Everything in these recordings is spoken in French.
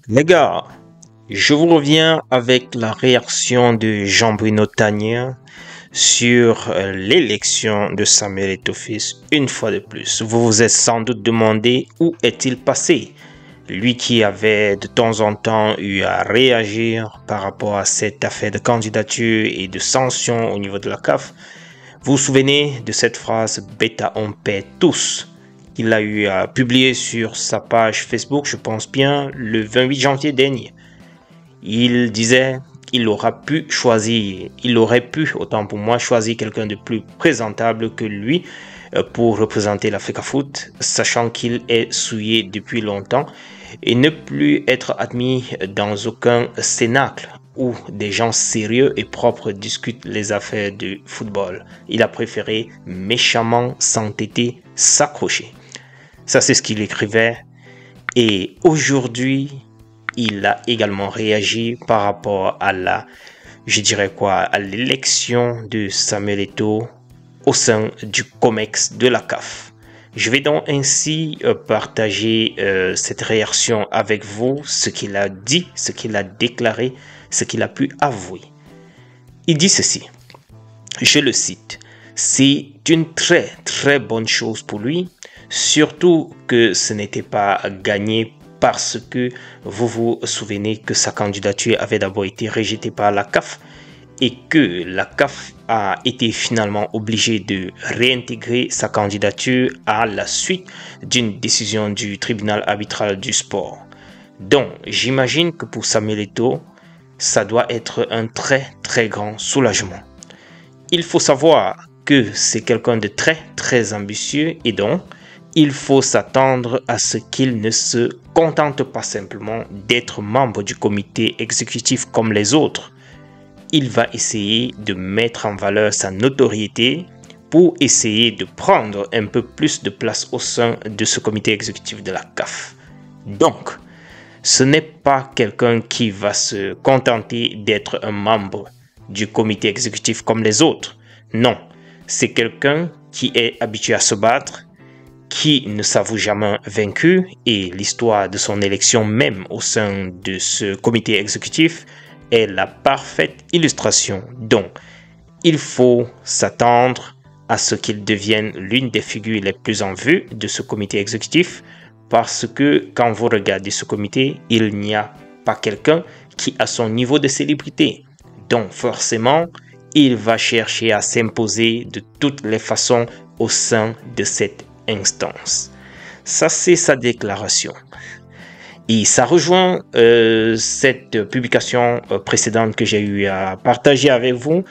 Les gars, je vous reviens avec la réaction de Jean-Bruno Tagnin sur l'élection de Samuel Eto'o une fois de plus. Vous vous êtes sans doute demandé où est-il passé, lui qui avait de temps en temps eu à réagir par rapport à cette affaire de candidature et de sanctions au niveau de la CAF. Vous vous souvenez de cette phrase « Bêta on paie tous » qu'il a eu à publier sur sa page Facebook, je pense bien, le 28 janvier dernier. Il disait il aurait pu, autant pour moi, choisir quelqu'un de plus présentable que lui pour représenter l'Africafoot, sachant qu'il est souillé depuis longtemps et ne plus être admis dans aucun cénacle où des gens sérieux et propres discutent les affaires du football. Il a préféré méchamment s'entêter, s'accrocher. Ça, c'est ce qu'il écrivait. Et aujourd'hui, il a également réagi par rapport à à l'élection de Samuel Eto'o au sein du COMEX de la CAF. Je vais donc ainsi partager cette réaction avec vous, ce qu'il a dit, ce qu'il a déclaré, ce qu'il a pu avouer. Il dit ceci, je le cite, « C'est une très bonne chose pour lui, surtout que ce n'était pas gagné parce que vous vous souvenez que sa candidature avait d'abord été rejetée par la CAF et que la CAF a été finalement obligée de réintégrer sa candidature à la suite d'une décision du tribunal arbitral du sport. Donc, j'imagine que pour Samuel Eto'o, ça doit être un très grand soulagement. Il faut savoir que c'est quelqu'un de très ambitieux et donc, il faut s'attendre à ce qu'il ne se contente pas simplement d'être membre du comité exécutif comme les autres. Il va essayer de mettre en valeur sa notoriété pour essayer de prendre un peu plus de place au sein de ce comité exécutif de la CAF. Donc, ce n'est pas quelqu'un qui va se contenter d'être un membre du comité exécutif comme les autres. Non, c'est quelqu'un qui est habitué à se battre, qui ne s'avoue jamais vaincu, et l'histoire de son élection même au sein de ce comité exécutif est la parfaite illustration. Donc, il faut s'attendre à ce qu'il devienne l'une des figures les plus en vue de ce comité exécutif, parce que quand vous regardez ce comité, il n'y a pas quelqu'un qui a son niveau de célébrité. Donc, forcément, il va chercher à s'imposer de toutes les façons au sein de cette instance. Ça, c'est sa déclaration. Et ça rejoint cette publication précédente que j'ai eu à partager avec vous,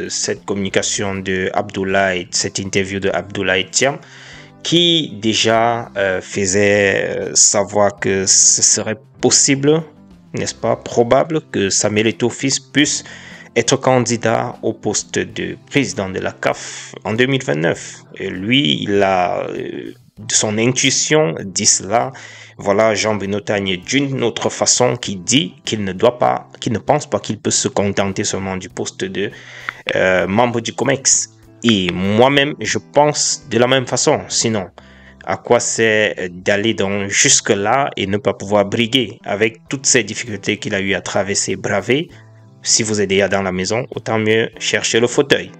cette communication de Abdoulaye, cette interview de Abdoulaye Thiam, qui déjà faisait savoir que ce serait possible, n'est-ce pas, probable que Samuel Eto'o puisse être candidat au poste de président de la CAF en 2029. Et lui, il a de son intuition dit cela. Voilà Jean-Bruno Tagnin d'une autre façon qui dit qu'il ne pense pas qu'il peut se contenter seulement du poste de membre du COMEX. Et moi-même, je pense de la même façon. Sinon, à quoi c'est d'aller jusque-là et ne pas pouvoir briguer avec toutes ces difficultés qu'il a eu à traverser, braver. Si vous êtes déjà dans la maison, autant mieux chercher le fauteuil.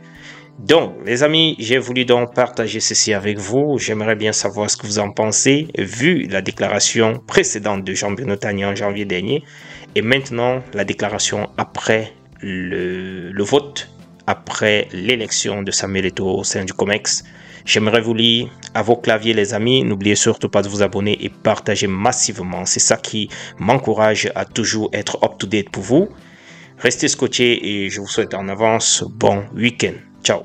Donc, les amis, j'ai voulu donc partager ceci avec vous. J'aimerais bien savoir ce que vous en pensez, vu la déclaration précédente de Jean-Bruno Tagnin en janvier dernier, et maintenant la déclaration après le vote, après l'élection de Samuel Eto'o au sein du COMEX. J'aimerais vous lire à vos claviers, les amis. N'oubliez surtout pas de vous abonner et partager massivement. C'est ça qui m'encourage à toujours être up-to-date pour vous. Restez scotchés et je vous souhaite en avance bon week-end. Ciao.